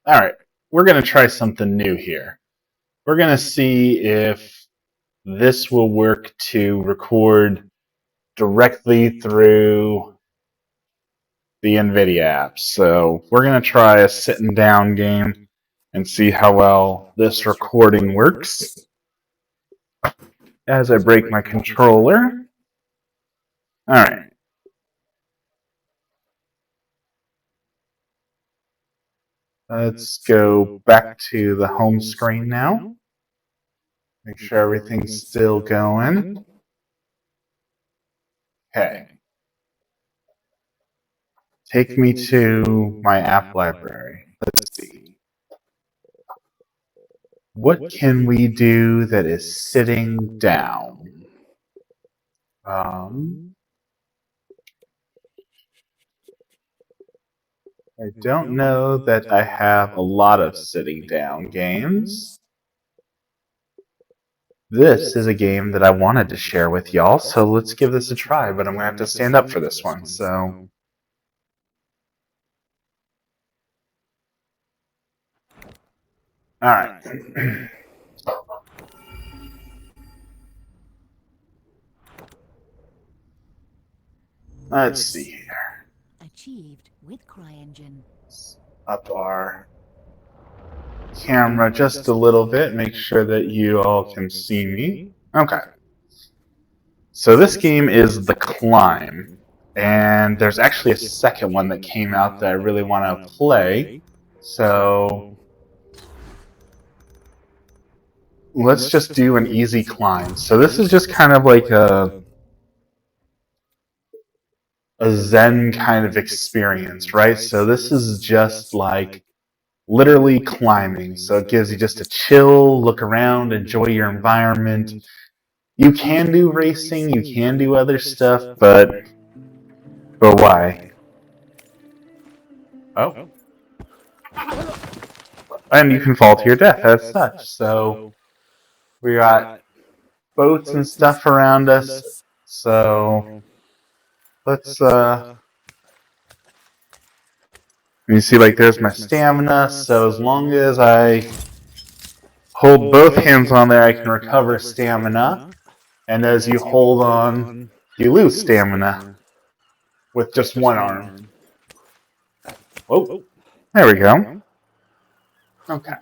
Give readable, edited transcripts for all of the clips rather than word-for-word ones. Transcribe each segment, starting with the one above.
Alright, we're going to try something new here. We're going to see if this will work to record directly through the NVIDIA app. So we're going to try a sitting down game and see how well this recording works. As I break my controller. Alright. Let's go back to the home screen now. Make sure everything's still going. Okay. Take me to my app library. Let's see. What can we do that is sitting down? I don't know that I have a lot of sitting down games. This is a game that I wanted to share with y'all, so let's give this a try, but I'm going to have to stand up for this one, so... Alright. Let's see here. Achieved with CryEngine. Up our camera just a little bit, make sure that you all can see me. Okay. So this game is The Climb, and there's actually a second one that came out that I really want to play. So let's just do an easy climb. So this is just kind of like a Zen kind of experience, right? So this is just like literally climbing. So it gives you just a chill, look around, enjoy your environment. You can do racing, you can do other stuff, but why? Oh. And you can fall to your death as such. So we got boats and stuff around us. So let's you see, like, there's my stamina. So as long as I hold both hands on there, I can recover stamina. And as you hold on, you lose stamina with just one arm. Oh, there we go. Okay.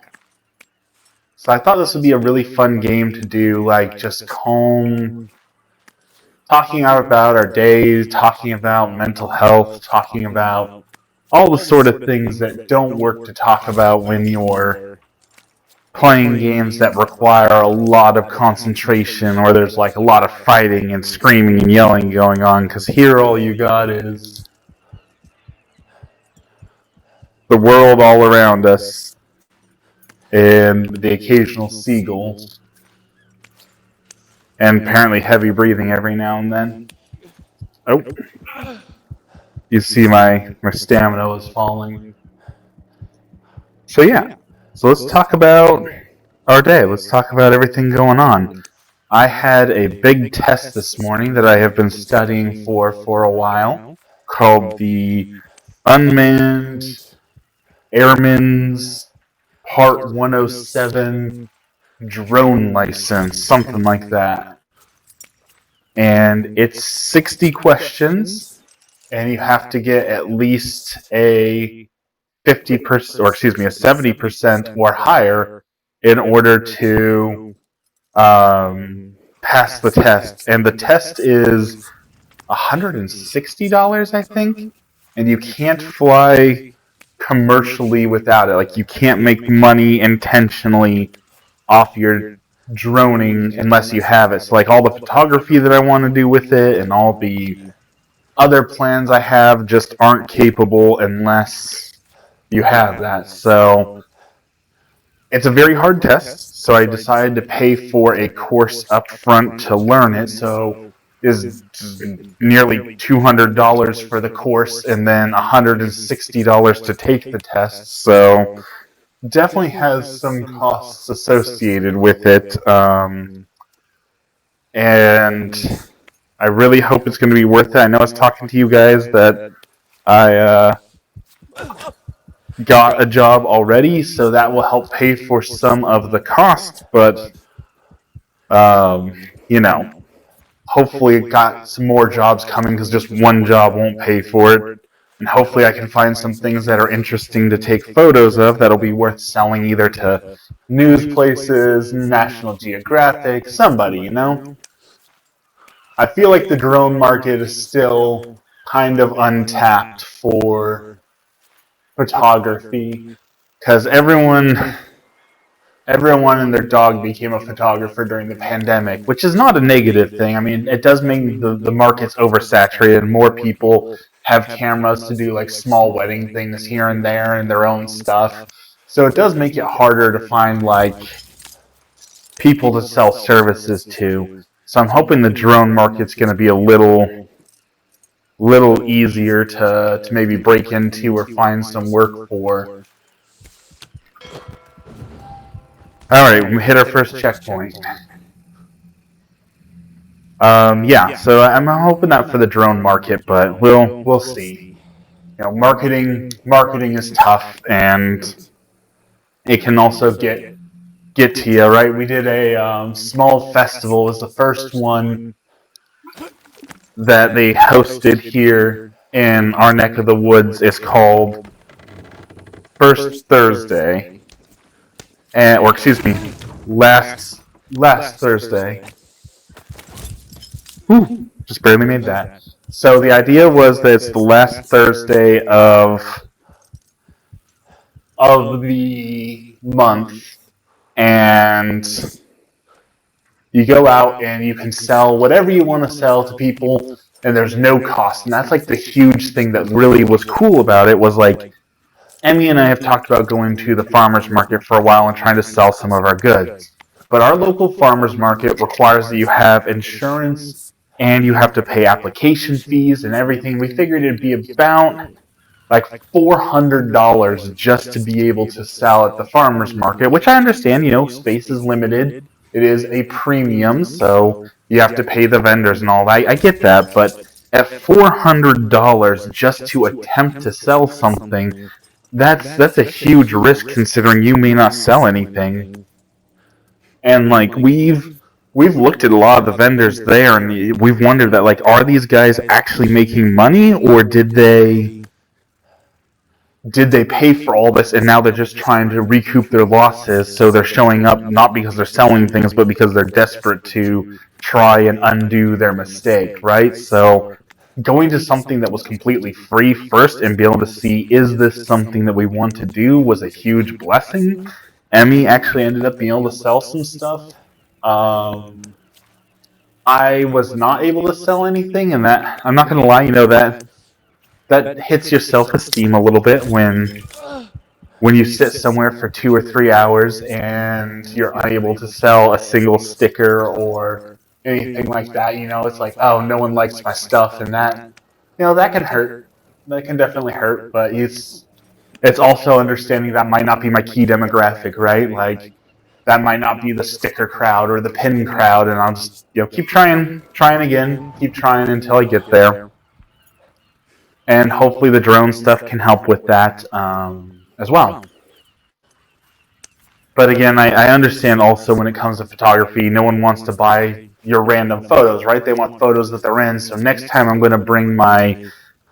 So I thought this would be a really fun game to do, like, just calm, talking about our days, talking about mental health, talking about all the sort of things that don't work to talk about when you're playing games that require a lot of concentration, or there's like a lot of fighting and screaming and yelling going on, because here all you got is the world all around us and the occasional seagulls, and apparently heavy breathing every now and then. Oh, you see my stamina was falling. So yeah, so let's talk about our day. Let's talk about everything going on. I had a big test this morning that I have been studying for a while, called the Unmanned Airmen's Part 107 Drone License, something like that. And it's 60 questions, and you have to get at least a 50%, or excuse me, a 70% or higher in order to pass the test. And the test is $160, I think, and you can't fly commercially without it. Like, you can't make money intentionally off your droning unless you have it. So, like, all the photography that I want to do with it and all the other plans I have just aren't capable unless you have that. So it's a very hard test, so I decided to pay for a course up front to learn it. So is nearly $200 for the course and then $160 to take the test. So definitely has some costs associated with it. And I really hope it's going to be worth it. I know I was talking to you guys that I got a job already, so that will help pay for some of the cost. But you know, hopefully got some more jobs coming because just one job won't pay for it. And hopefully I can find some things that are interesting to take photos of that'll be worth selling either to news places, National Geographic, somebody, you know? I feel like the drone market is still kind of untapped for photography because everyone and their dog became a photographer during the pandemic, which is not a negative thing. I mean, it does mean the market's oversaturated and more people have cameras to do like small wedding things here and there and their own stuff. So it does make it harder to find like people to sell services to. So I'm hoping the drone market's going to be a little easier to maybe break into or find some work for. Alright, we hit our first checkpoint. Yeah, so I'm hoping that for the drone market, but we'll see. You know, marketing is tough, and it can also get to you, right? We did a small festival. It was the first one that they hosted here in our neck of the woods. It's called First Thursday, or excuse me, last Thursday. Whew, just barely made that. So the idea was that it's the last Thursday of the month, and you go out and you can sell whatever you want to sell to people, and there's no cost. And that's like the huge thing that really was cool about it was like Emmy and I have talked about going to the farmers market for a while and trying to sell some of our goods. But our local farmers market requires that you have insurance and you have to pay application fees and everything. We figured it'd be about like $400 just to be able to sell at the farmers market, which I understand, you know, space is limited. It is a premium, so you have to pay the vendors and all that. I get that, but at $400 just to attempt to sell something, that's a huge risk considering you may not sell anything. And like we've looked at a lot of the vendors there, and we've wondered that like, are these guys actually making money, or did they pay for all this and now they're just trying to recoup their losses, so they're showing up not because they're selling things but because they're desperate to try and undo their mistake, right? So going to something that was completely free first and be able to see, is this something that we want to do, was a huge blessing. Emmy actually ended up being able to sell some stuff. I was not able to sell anything, and that, I'm not going to lie, you know, that hits your self-esteem a little bit when you sit somewhere for 2 or 3 hours and you're unable to sell a single sticker or anything like that. You know, it's like, oh, no one likes my stuff, and that, you know, that can hurt. That can definitely hurt, but it's also understanding that might not be my key demographic, right? Like, that might not be the sticker crowd or the pin crowd, and I'll just, you know, keep trying again, keep trying until I get there. And hopefully the drone stuff can help with that as well. But again, I understand also when it comes to photography, no one wants to buy your random photos, right? They want photos that they're in. So next time I'm going to bring my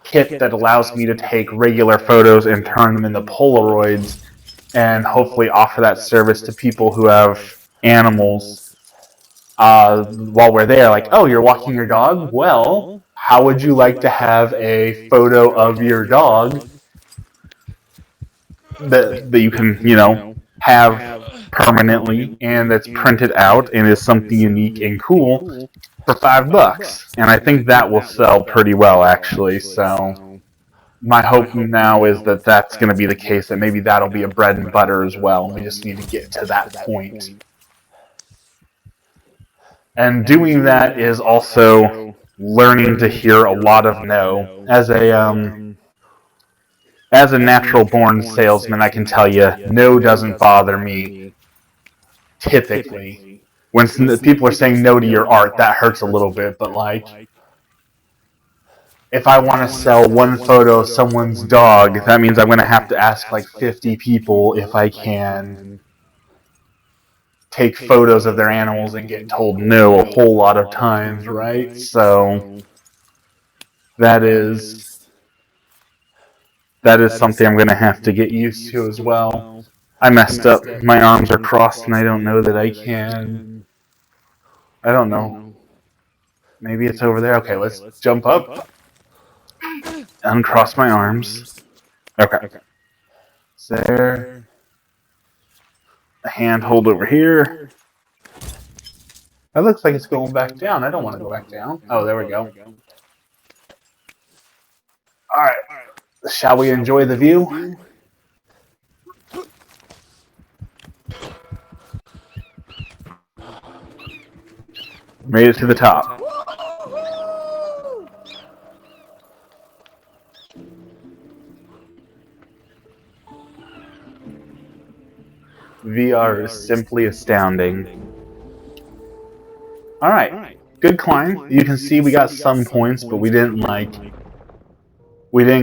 kit that allows me to take regular photos and turn them into Polaroids, and hopefully offer that service to people who have animals while we're there. Like, oh, you're walking your dog? Well, how would you like to have a photo of your dog that you can, you know, have permanently and that's printed out and is something unique and cool for $5? And I think that will sell pretty well, actually. So my hope now is that that's going to be the case, that maybe that'll be a bread and butter as well. We just need to get to that point. And doing that is also learning to hear a lot of no. As a natural-born salesman, I can tell you, no doesn't bother me. Typically, when people are saying no to your art, that hurts a little bit. But like, if I want to sell one photo of someone's dog, that means I'm going to have to ask like 50 people if I can take photos of their animals and get told no a whole lot of times, right? So that is something I'm going to have to get used to as well. I messed up. My arms are crossed and I don't know that I can. I don't know. Maybe it's over there. Okay, let's jump up. Uncross my arms. Okay. So there. A handhold over here. That looks like it's going back down. I don't want to go back down. Oh, there we go. Alright. Shall we enjoy the view? Made it to the top. VR is simply astounding. Alright, good climb. You can see we got some points, but we didn't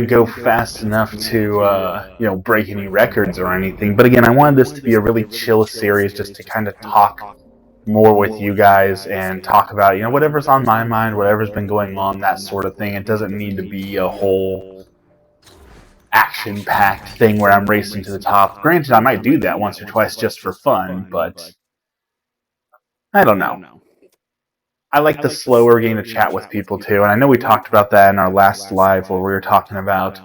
go fast enough to break any records or anything. But again, I wanted this to be a really chill series just to kind of talk more with you guys and talk about, whatever's on my mind, whatever's been going on, that sort of thing. It doesn't need to be a whole action-packed thing where I'm racing to the top. Granted, I might do that once or twice just for fun, but I don't know. I like the slower game to chat with people too, and I know we talked about that in our last live where we were talking about,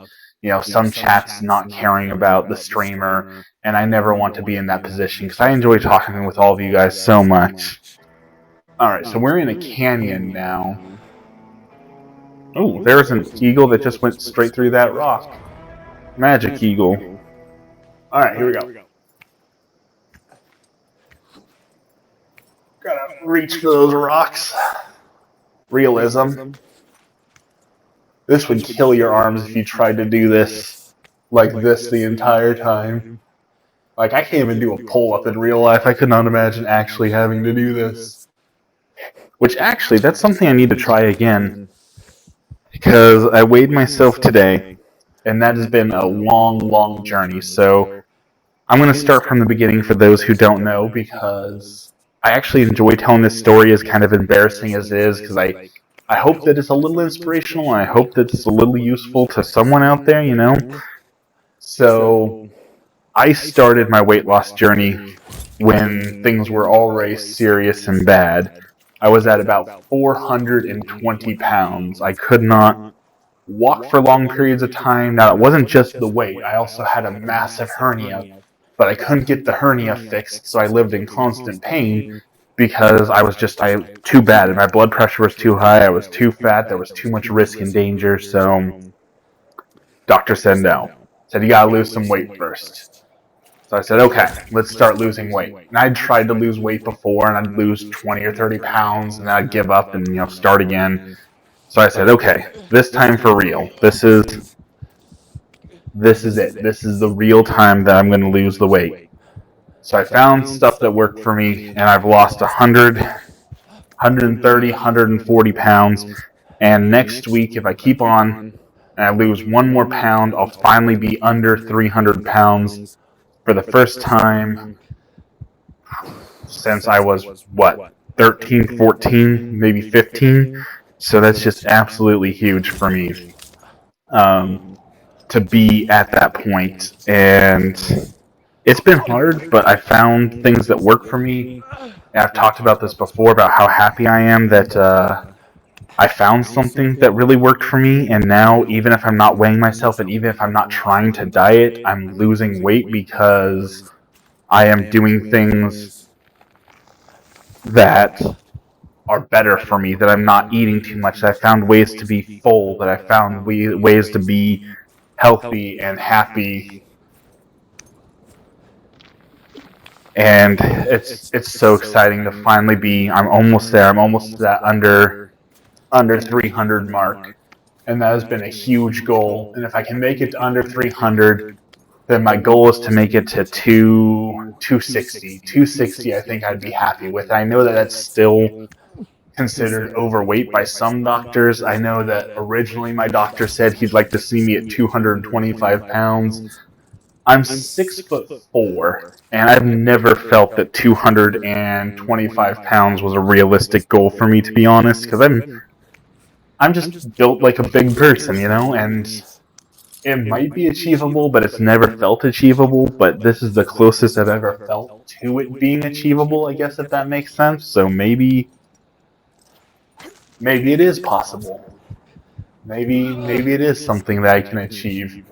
some chats not caring about the streamer, and I never want to be in that position because I enjoy talking with all of you guys so much. Alright, so we're in a canyon now. Oh, there's an eagle that just went straight through that rock. Magic eagle. Alright, here we go. Gotta reach for those rocks. Realism. This would kill your arms if you tried to do this like this the entire time. Like, I can't even do a pull-up in real life. I could not imagine actually having to do this. Which, actually, that's something I need to try again. Because I weighed myself today, and that has been a long, long journey. So, I'm going to start from the beginning for those who don't know, because I actually enjoy telling this story, as kind of embarrassing as it is, because I hope that it's a little inspirational, and I hope that it's a little useful to someone out there, So, I started my weight loss journey when things were already serious and bad. I was at about 420 pounds. I could not walk for long periods of time. Now, it wasn't just the weight. I also had a massive hernia, but I couldn't get the hernia fixed, so I lived in constant pain because I was too bad. My blood pressure was too high. I was too fat. There was too much risk and danger, so doctor said no. Said, you gotta lose some weight first. So I said, okay, let's start losing weight. And I'd tried to lose weight before, and I'd lose 20 or 30 pounds, and then I'd give up and, start again. So I said, okay, this time for real. This is it. This is the real time that I'm going to lose the weight. So I found stuff that worked for me, and I've lost 100, 130, 140 pounds. And next week, if I keep on and I lose one more pound, I'll finally be under 300 pounds for the first time since I was, 13, 14, maybe 15. So that's just absolutely huge for me to be at that point. And it's been hard, but I found things that work for me. And I've talked about this before, about how happy I am that I found something that really worked for me. And now, even if I'm not weighing myself, and even if I'm not trying to diet, I'm losing weight because I am doing things that are better for me, that I'm not eating too much, that I found ways to be full, that I found ways to be healthy and happy. And it's so exciting to finally be, I'm almost there, I'm almost to that under 300 mark. And that has been a huge goal. And if I can make it to under 300, then my goal is to make it to 260. 260 I think I'd be happy with. I know that that's still considered overweight by some doctors. I know that originally my doctor said he'd like to see me at 225 pounds. I'm 6'4", and I've never felt that 225 pounds was a realistic goal for me, to be honest, because I'm just built like a big person, you know, and it might be achievable, but it's never felt achievable. But this is the closest I've ever felt to it being achievable, I guess, if that makes sense. So maybe it is possible. Maybe it is something that I can achieve.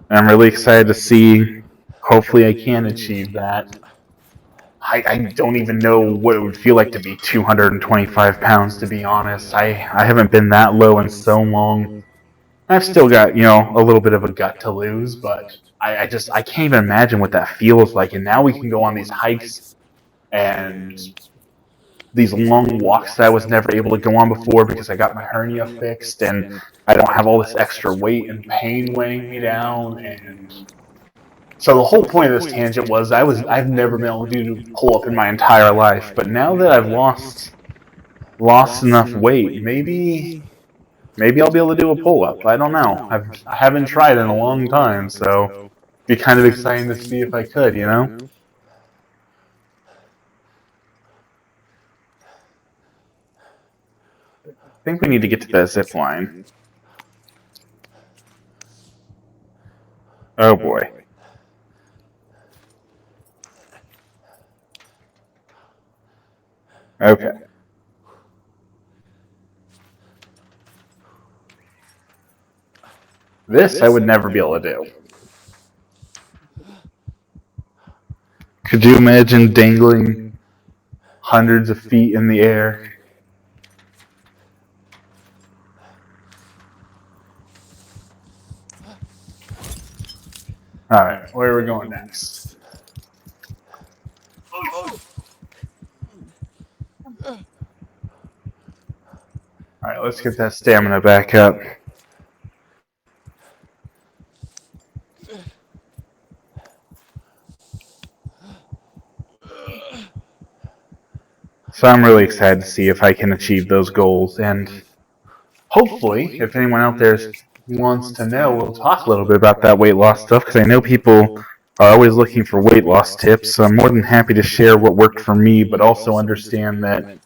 And I'm really excited to see. Hopefully, I can achieve that. I don't even know what it would feel like to be 225 pounds, to be honest. I haven't been that low in so long. I've still got, you know, a little bit of a gut to lose, but I can't even imagine what that feels like. And now we can go on these hikes and these long walks that I was never able to go on before because I got my hernia fixed and I don't have all this extra weight and pain weighing me down. And so the whole point of this tangent was I've never been able to do pull up in my entire life, but now that I've lost enough weight, maybe I'll be able to do a pull up. I don't know. I haven't tried in a long time, so it'd be kind of exciting to see if I could, you know? I think we need to get to that zip line. Oh boy. Okay. This I would never be able to do. Could you imagine dangling hundreds of feet in the air? Alright, where are we going next? Alright, let's get that stamina back up. So I'm really excited to see if I can achieve those goals, and hopefully, if anyone out there wants to know, we'll talk a little bit about that weight loss stuff, because I know people are always looking for weight loss tips, so I'm more than happy to share what worked for me, but also understand that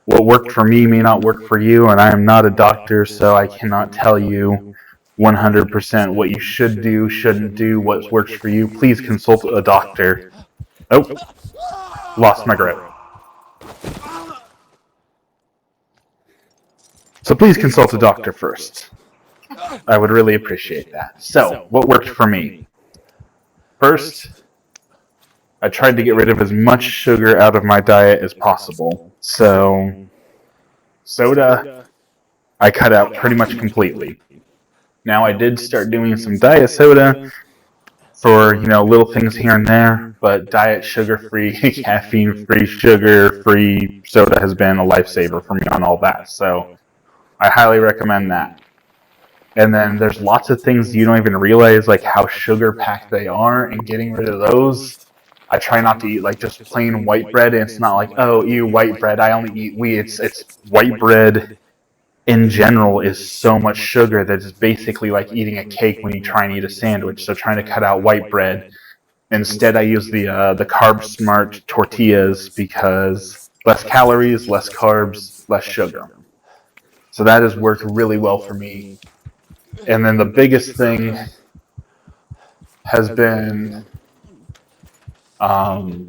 what worked for me may not work for you, and I am not a doctor, so I cannot tell you 100% what you should do, shouldn't do, what works for you. Please consult a doctor. Oh, lost my grip. So please consult a doctor first. I would really appreciate that. So, what worked for me? First, I tried to get rid of as much sugar out of my diet as possible. So, soda, I cut out pretty much completely. Now, I did start doing some diet soda for, you know, little things here and there, but diet sugar-free, caffeine-free, sugar-free soda has been a lifesaver for me on all that. So, I highly recommend that. And then there's lots of things you don't even realize, like how sugar-packed they are, and getting rid of those. I try not to eat like just plain white bread, and it's not like, oh, ew, white bread, I only eat wheat. It's white bread in general is so much sugar that it's basically like eating a cake when you try and eat a sandwich. So trying to cut out white bread. Instead, I use the Carb Smart tortillas because less calories, less carbs, less sugar. So that has worked really well for me. And then the biggest thing has been the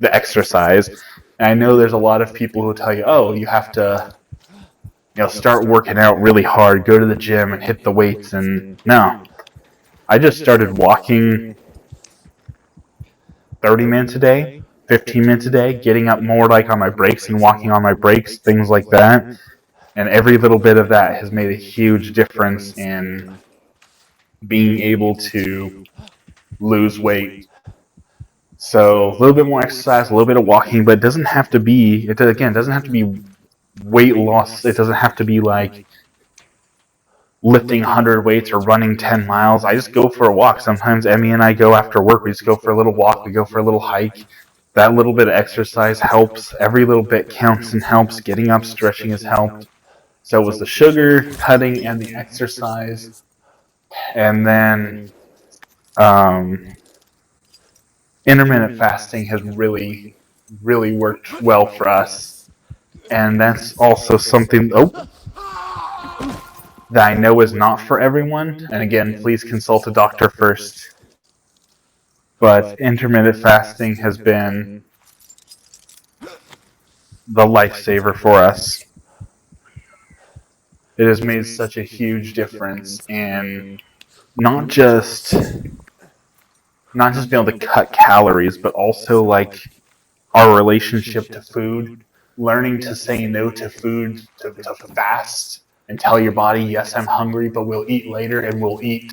exercise. And I know there's a lot of people who tell you, oh, you have to, you know, start working out really hard, go to the gym and hit the weights. And no, I just started walking 30 minutes a day, 15 minutes a day, getting up more like on my breaks and walking on my breaks, things like that. And every little bit of that has made a huge difference in being able to lose weight. So a little bit more exercise, a little bit of walking, but it doesn't have to be, it doesn't have to be weight loss. It doesn't have to be like lifting 100 weights or running 10 miles. I just go for a walk. Sometimes Emmy and I go after work. We just go for a little walk. We go for a little hike. that little bit of exercise helps. Every little bit counts and helps. Getting up, stretching has helped. So it was the sugar cutting and the exercise. And then intermittent fasting has really, really worked well for us. And that's also something that I know is not for everyone. And again, please consult a doctor first. But intermittent fasting has been the lifesaver for us. It has made such a huge difference in not just being able to cut calories, but also like our relationship to food, learning to say no to food, to fast, and tell your body, yes, I'm hungry, but we'll eat later, and we'll eat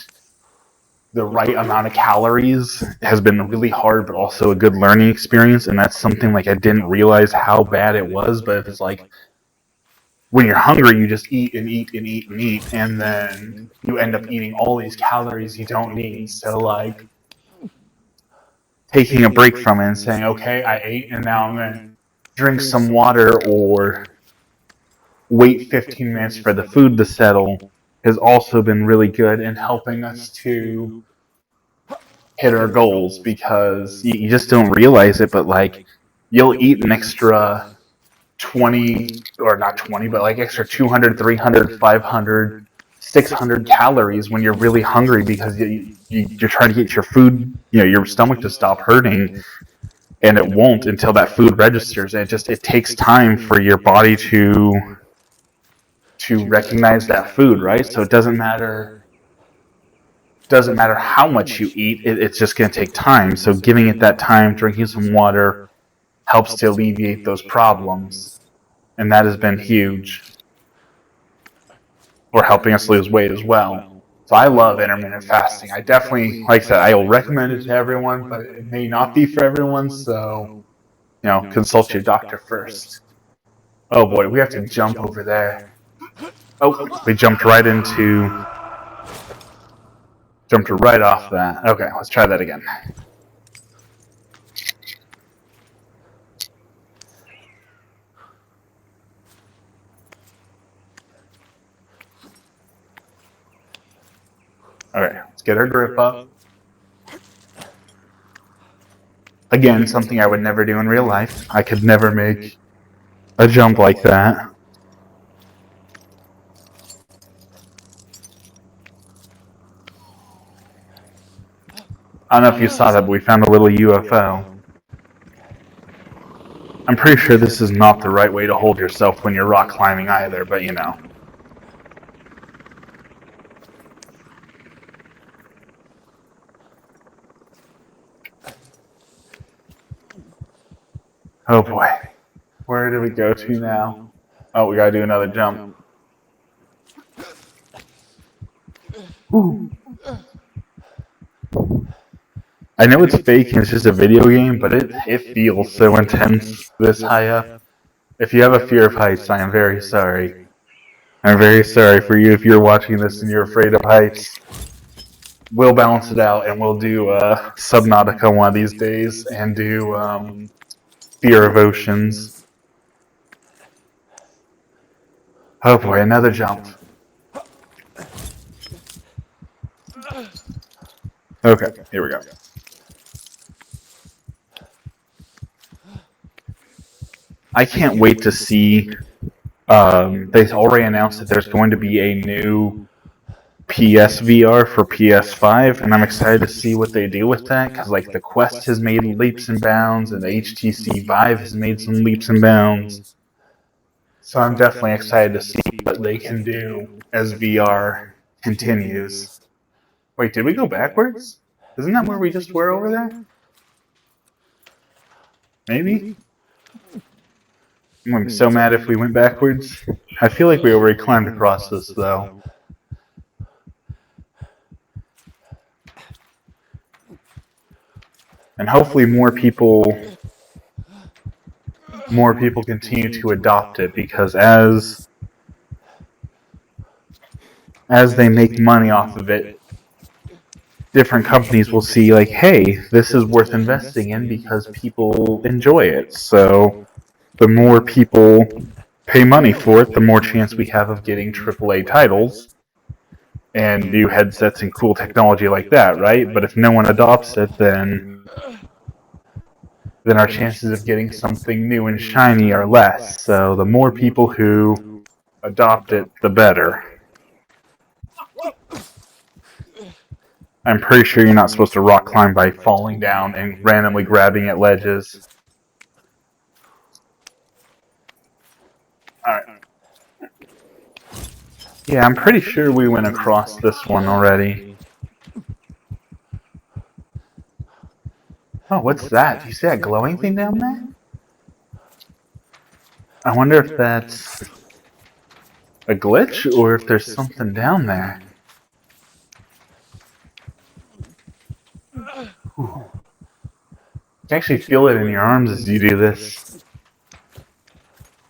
the right amount of calories has been really hard, but also a good learning experience. And that's something like I didn't realize how bad it was, but it's like when you're hungry, you just eat and eat and eat and eat, and then you end up eating all these calories you don't need. So like taking a break from it and saying, okay, I ate, and now I'm going to drink some water or wait 15 minutes for the food to settle has also been really good in helping us to hit our goals, because you just don't realize it, but like you'll eat an extra 20, or not 20, but like extra 200, 300, 500, 600 calories when you're really hungry, because you're trying to get your food, your stomach to stop hurting, and it won't until that food registers. And it takes time for your body to recognize that food, right? So it doesn't matter how much you eat, it's just going to take time. So giving it that time, drinking some water, helps to alleviate those problems. And that has been huge for helping us lose weight as well. So I love intermittent fasting. I definitely, like I said, I will recommend it to everyone, but it may not be for everyone. So, consult your doctor first. Oh boy, we have to jump over there. Oh, we jumped right off that. Okay, let's try that again. Alright, let's get our grip up. Again, something I would never do in real life. I could never make a jump like that. I don't know if you saw that, but we found a little UFO. I'm pretty sure this is not the right way to hold yourself when you're rock climbing either, but Oh boy. Where do we go to now? Oh, we gotta do another jump. Ooh. I know it's fake and it's just a video game, but it feels so intense this high up. If you have a fear of heights, I am very sorry. I'm very sorry for you if you're watching this and you're afraid of heights. We'll balance it out, and we'll do Subnautica one of these days, and do Fear of Oceans. Oh boy, another jump. Okay, here we go. I can't wait to see. They already announced that there's going to be a new PSVR for PS5, and I'm excited to see what they do with that, because like the Quest has made leaps and bounds, and the HTC Vive has made some leaps and bounds. So I'm definitely excited to see what they can do as VR continues. Wait, did we go backwards? Isn't that where we just were over there? Maybe? I'm so mad if we went backwards. I feel like we already climbed across this, though. And hopefully more people continue to adopt it, because as they make money off of it, different companies will see like, hey, this is worth investing in because people enjoy it. So the more people pay money for it, the more chance we have of getting AAA titles and new headsets and cool technology like that, right? But if no one adopts it, then our chances of getting something new and shiny are less. So the more people who adopt it, the better. I'm pretty sure you're not supposed to rock climb by falling down and randomly grabbing at ledges. Alright. Yeah, I'm pretty sure we went across this one already. Oh, what's that? Do you see that glowing thing down there? I wonder if that's a glitch or if there's something down there. Ooh. You can actually feel it in your arms as you do this.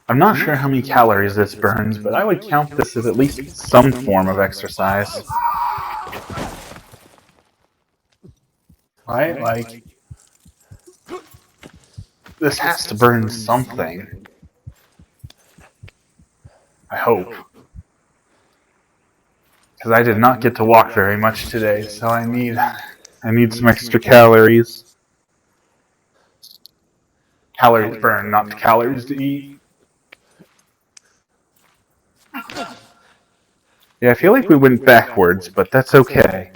I'm not sure how many calories this burns, but I would count this as at least some form of exercise. Right? Like, this has to burn something. I hope. Because I did not get to walk very much today, so I need some extra calories. Calories burn, not calories to eat. Yeah, I feel like we went backwards, but that's okay.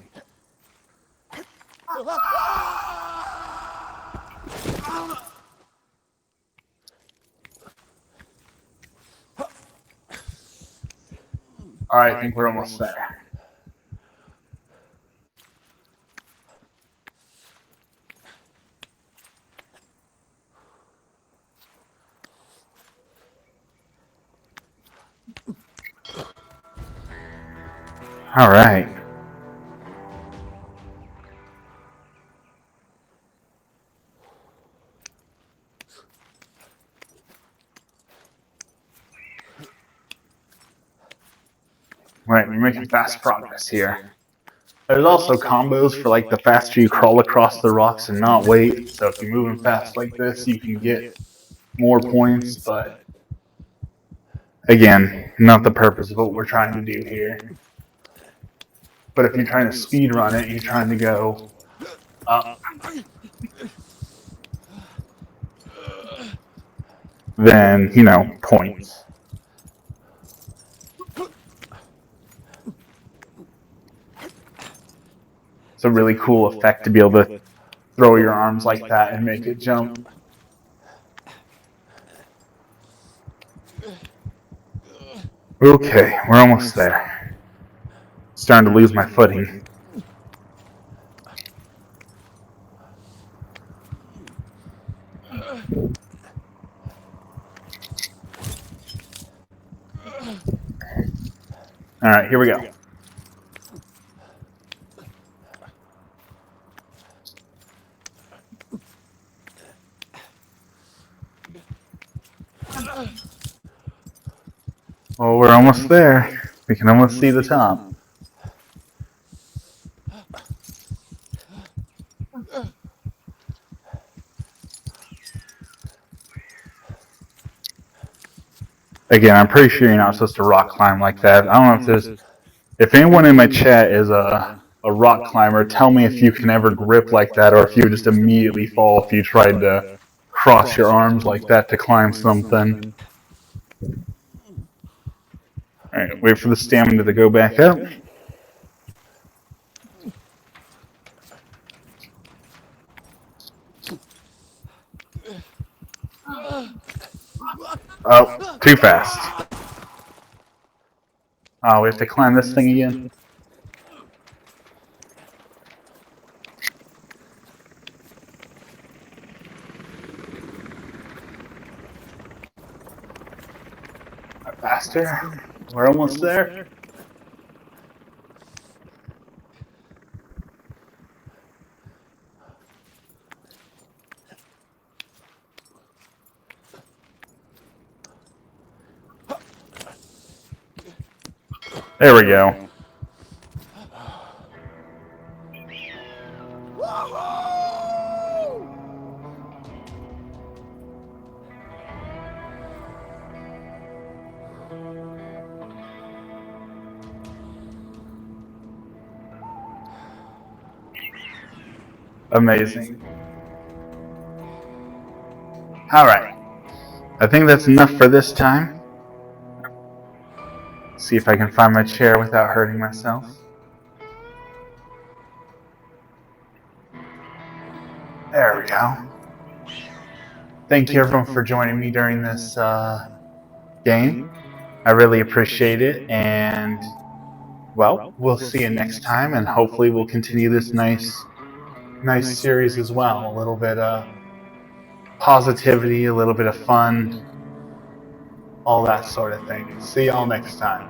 Alright, I think we're almost there. Alright. Right, we're making fast progress here. There's also combos for like the faster you crawl across the rocks and not wait. So if you're moving fast like this, you can get more points, but again, not the purpose of what we're trying to do here. But if you're trying to speed run it, you're trying to go up, then, you know, points. It's a really cool effect to be able to throw your arms like that and make it jump. Okay, we're almost there. Starting to lose my footing. Alright, here we go. Well, we're almost there. We can almost see the top. Again, I'm pretty sure you're not supposed to rock climb like that. I don't know if there's... If anyone in my chat is a rock climber, tell me if you can ever grip like that or if you would just immediately fall if you tried to cross your arms like that to climb something. Alright, wait for the stamina to go back up. Oh, too fast. Oh, we have to climb this thing again? Faster. We're almost there. There we go. Amazing. Alright. I think that's enough for this time. See if I can find my chair without hurting myself. There we go. Thank you everyone for joining me during this game. I really appreciate it, and well, we'll see you next time, and hopefully we'll continue this nice series as well. A little bit of positivity, a little bit of fun, all that sort of thing. See y'all next time.